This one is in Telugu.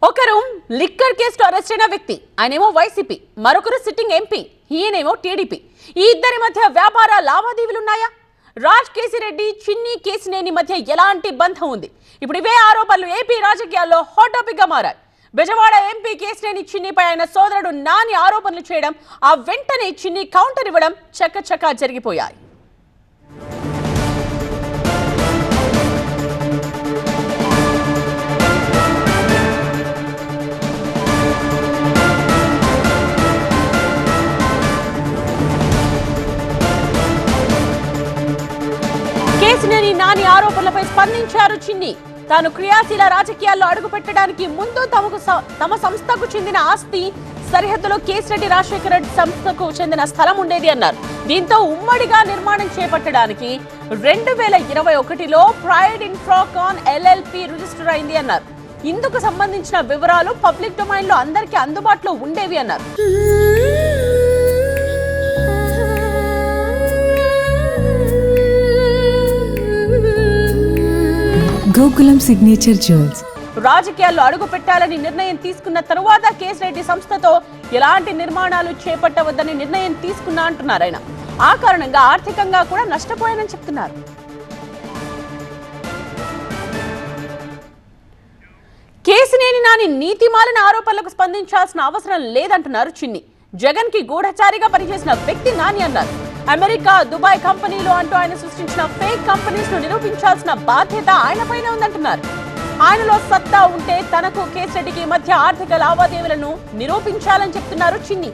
ఒకరు లిక్కర్ కేసులో అరెస్ట్ అయిన వ్యక్తి, ఆయనేమో వైసీపీ, మరొకరు సిట్టింగ్ ఎంపీ, ఈయనేమో టీడీపీ. ఈ ఇద్దరి మధ్య వ్యాపార లావాదేవీలున్నాయా? రాజ్ కేసిరెడ్డి, చిన్ని కేసినేని మధ్య ఎలాంటి బంధం ఉంది? ఇప్పుడు ఇవే ఆరోపణలు ఏపీ రాజకీయాల్లో హాట్ టాపిక్ గా మారాయి. బెజవాడ ఎంపీ కేసినేని చిన్నిపై ఆయన సోదరుడు నాని ఆరోపణలు చేయడం, ఆ వెంటనే చిన్ని కౌంటర్ ఇవ్వడం చకచకా జరిగిపోయాయి. కేసినేని నాని ఆరోపణలపై స్పందించారు చిన్ని. తాను క్రియాశీల రాజకీయాల్లో అడుగు పెట్టడానికి ముందు తమ సంస్థకు చెందిన ఆస్తి సరిహద్దులో కేసిరెడ్డి రాజశేఖర రెడ్డి సంస్థకు చెందిన స్థలం ఉండేది అన్నారు. దీంతో ఉమ్మడిగా నిర్మాణం చేపట్టడానికి 2021లో ప్రైడ్ ఇన్ఫ్రాకాన్ LLP రిజిస్టర్ అయింది అన్నారు. ఇందుకు సంబంధించిన వివరాలు పబ్లిక్ డొమైన్ లో అందరికీ అందుబాటులో ఉండేవి అన్నారు. గోకులం సిగ్నేచర్ జ్యువెల్స్ రాజకీయాల్లో అడుగు పెట్టాలని నిర్ణయం తీసుకున్న తరువాత కేసిరెడ్డి సంస్థతో ఎలాంటి నిర్మాణాలు చేపట్టవద్దని నిర్ణయం తీసుకున్నా అంటున్నారు ఆయన. ఆ కారణంగా ఆర్థికంగా కూడా నష్టపోయానని చెప్తున్నారు. కేసినేని నాని నీతిమాలిన ఆరోపణలకు స్పందించాల్సిన అవసరం లేదంటున్నారు చిన్ని. జగన్ కి గూఢచారిగా పనిచేసిన వ్యక్తి నాని అన్నారు. అమెరికా, దుబాయ్ కంపెనీలు అంటూ ఆయన సృష్టించిన ఫేక్ కంపెనీస్ ను నిరూపించాల్సిన బాధ్యత ఆయనపైనే ఉందంటున్నారు. ఆయనలో సత్తా ఉంటే తనకు కేసిరెడ్డికి మధ్య ఆర్థిక లావాదేవీలను నిరూపించాలని చెప్తున్నారు చిన్ని.